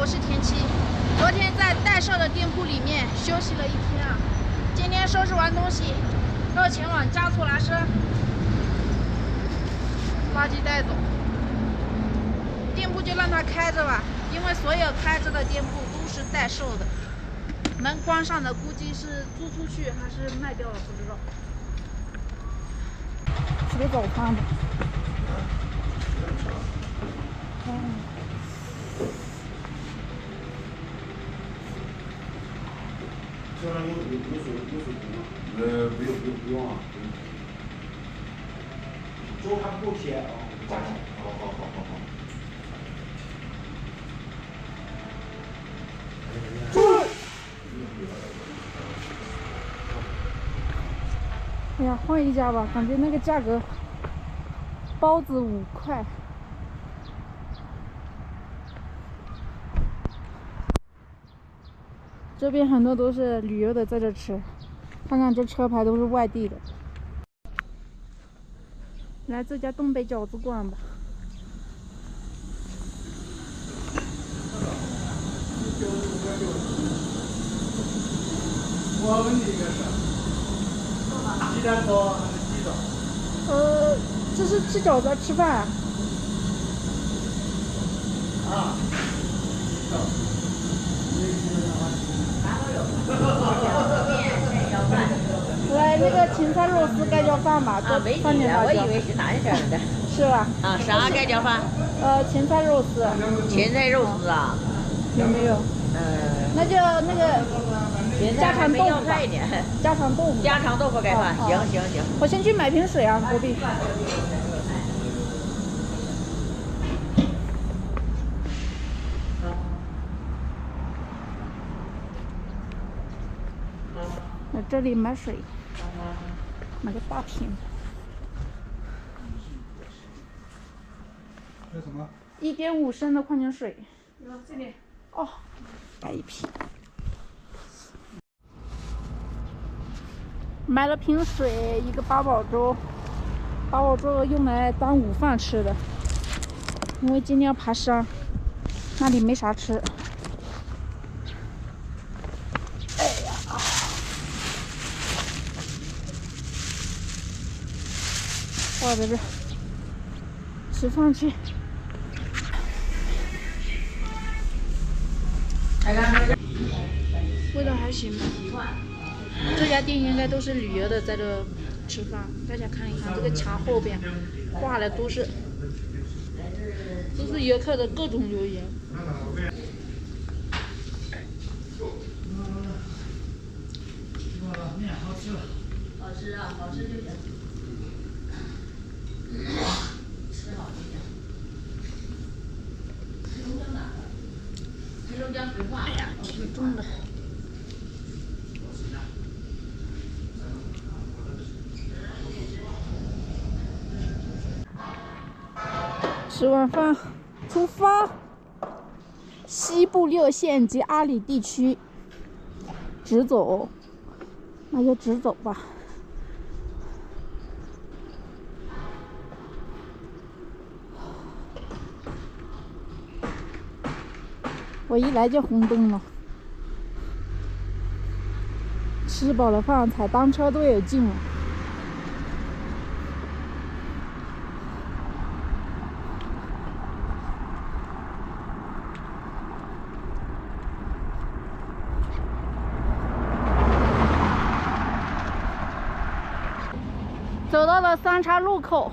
我是田七。昨天在代售的店铺里面休息了一天啊，今天收拾完东西，要前往加措拉山，垃圾带走。店铺就让它开着吧，因为所有开着的店铺都是代售的，门关上的估计是租出去还是卖掉了，不知道。吃个早饭吧。这上有水壶，不用啊。粥还不够甜啊，加钱。好。哎呀，换一家吧，感觉那个价格，包子5块。这边很多都是旅游的在这吃，看看这车牌都是外地的。来这家东北饺子馆吧。我问你一个事，几点走还是几早？这是吃饺子还是吃饭啊？啊，来那个芹菜肉丝盖浇饭吧，多放点辣椒。我以为是南城的。是吧？啊，啥盖浇饭？芹菜肉丝。芹菜肉丝啊？有没有？那就那个家常豆腐吧。家常豆腐。家常豆腐盖饭，行。我先去买瓶水啊，隔壁。在这里买水，买个大瓶。这什么？1.5升的矿泉水。这里。哦，来一瓶。买了瓶水，一个八宝粥。八宝粥用来当午饭吃的，因为今天要爬山，那里没啥吃。哎呀！挂在这，吃饭去。味道还行吧。这家店应该都是旅游的在这吃饭，大家看一看，这个墙后边挂的都是游客的各种留言。面好吃了。好吃啊，好吃就行。吃好就行。黑龙江哪的？黑龙江绥化。哎呀，挺重的。吃完饭，出发。西部6县及阿里地区，直走，那就直走吧。我一来就红灯了，吃饱了饭踩单车都有劲了。走到了3岔路口，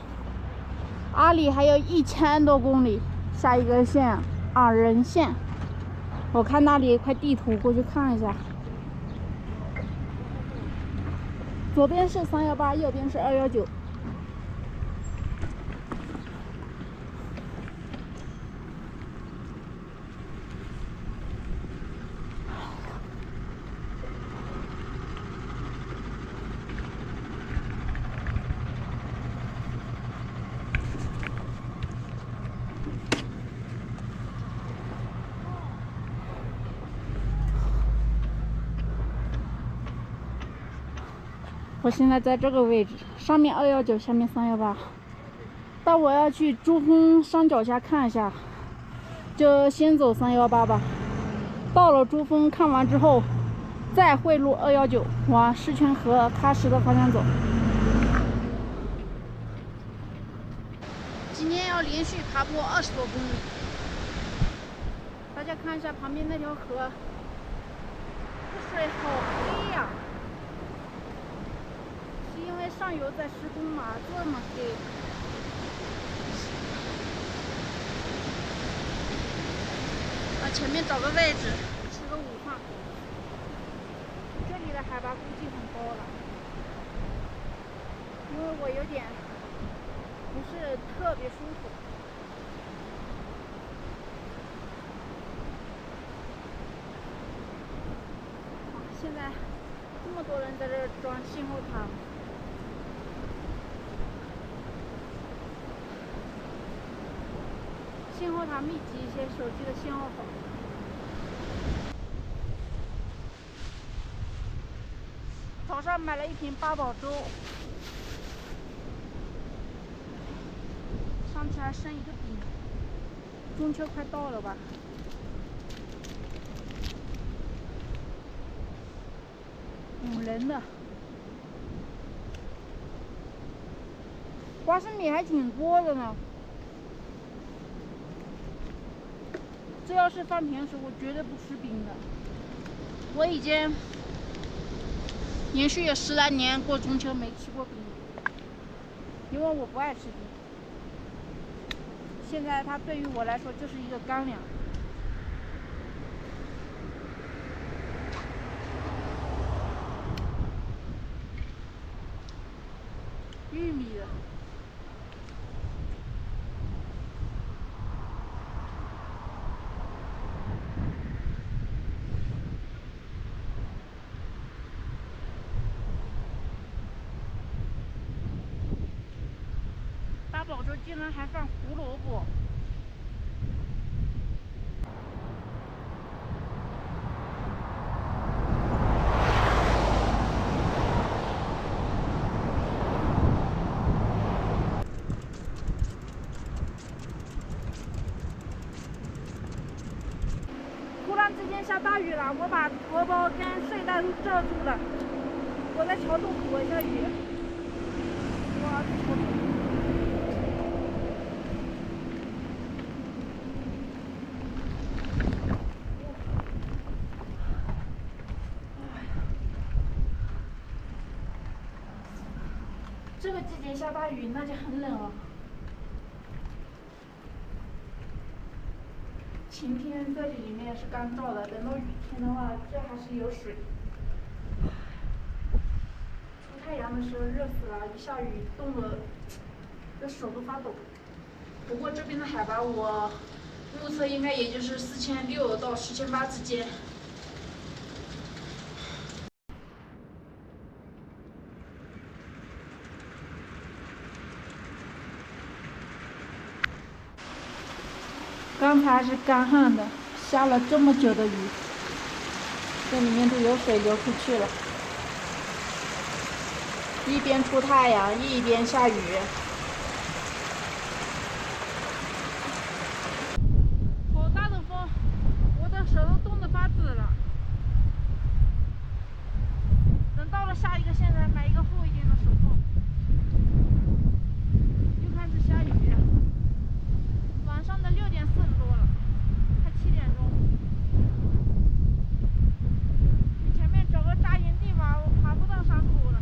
阿里还有1000多公里，下一个县昂仁县。我看那里一块地图，过去看一下。左边是318，右边是219。我现在在这个位置，上面219，下面318。但我要去珠峰山脚下看一下，就先走318吧。到了珠峰，看完之后，再汇路219往狮泉河喀什的方向走。今天要连续爬坡20多公里。大家看一下旁边那条河，这水好黑呀！是因为上游在施工嘛，这么黑。前面找个位置吃个午饭。这里的海拔估计很高了，因为我有点不是特别舒服。现在这么多人在这装信号塔。信号塔密集一些，手机的信号好。早上买了一瓶八宝粥，上去还剩一个饼。中秋快到了吧？人的花生米还挺多的呢。这要是放平时，我绝对不吃冰的。我已经连续有10来年过中秋没吃过冰，因为我不爱吃冰。现在它对于我来说就是一个干粮。玉米的。八宝粥竟然还放胡萝卜。突然之间下大雨了，我把荷包跟睡袋都遮住了。我在桥洞躲一下雨。哇，这桥洞。这个季节下大雨，那就很冷了。晴天这里面是干燥的，等到雨天的话，这还是有水。出太阳的时候热死了，一下雨冻得这手都发抖。不过这边的海拔我目测应该也就是4600到4800之间。刚才是干旱的，下了这么久的雨，这里面都有水流出去了。一边出太阳，一边下雨。好大的风，我的手都冻得发紫了。等到了下一个县才买一个厚一点的手套。又开始下雨。晚上的6点40多了，快7点钟。前面找个扎营地吧，我爬不到山头了。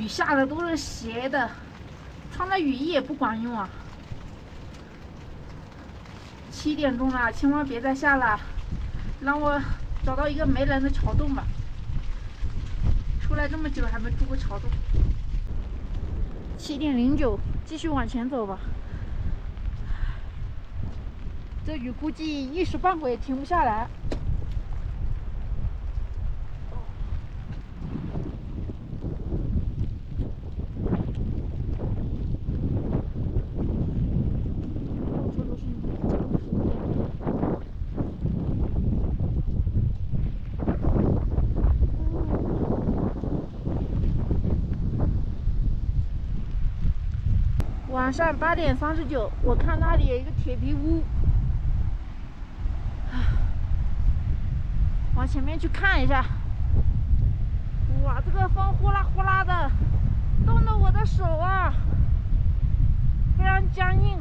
雨下的都是斜的，穿着雨衣也不管用啊。7点钟了，千万别再下了，让我找到一个没人的桥洞吧。出来这么久还没住过桥洞。7点09，继续往前走吧。这雨估计一时半会也停不下来。晚上8点39，我看那里有一个铁皮屋，往前面去看一下。哇，这个风呼啦呼啦的，冻得我的手啊，非常僵硬。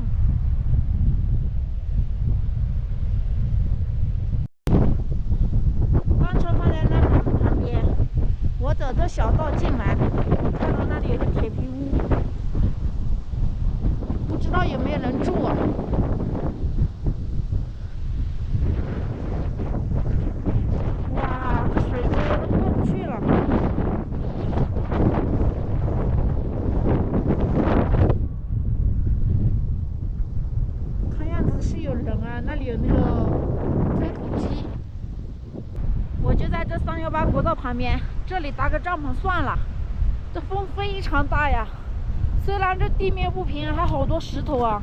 单车放在那旁边，我走这小道进来，我看到那里有个铁皮屋。不知道有没有人住啊？哇，这水沟我都过不去了。看样子是有人啊，那里有那个推土机。我就在这318国道旁边，这里搭个帐篷算了。这风非常大呀。虽然这地面不平，还好多石头啊。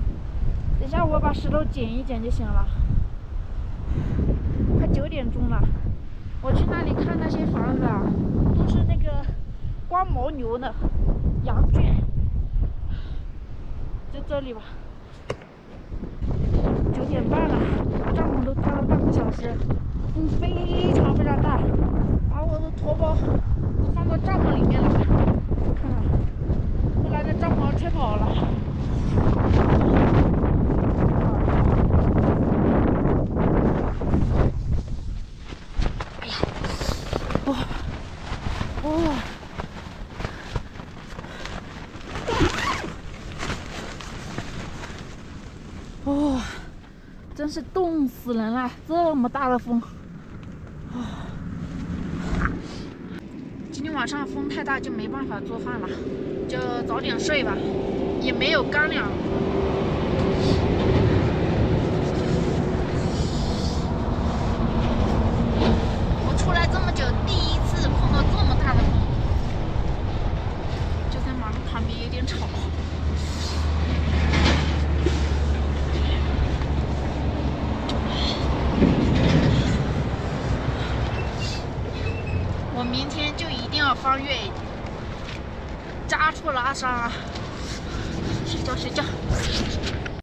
等下我把石头捡一捡就行了。快9点钟了，我去那里看那些房子啊，都是那个光牦牛的羊圈。在这里吧。9点半了，帐篷都搭了半个小时，风非常非常大，把我的驮包都放到帐篷里面了。看看。后来这帐篷吹跑了。哎呀，真是冻死人了！这么大的风，今天晚上风太大，就没办法做饭了。就早点睡吧，也没有干粮。我出来这么久，第一次碰到这么大的风，就在马路旁边，有点吵。我明天就一定要翻越扎处拉沙，睡觉睡觉。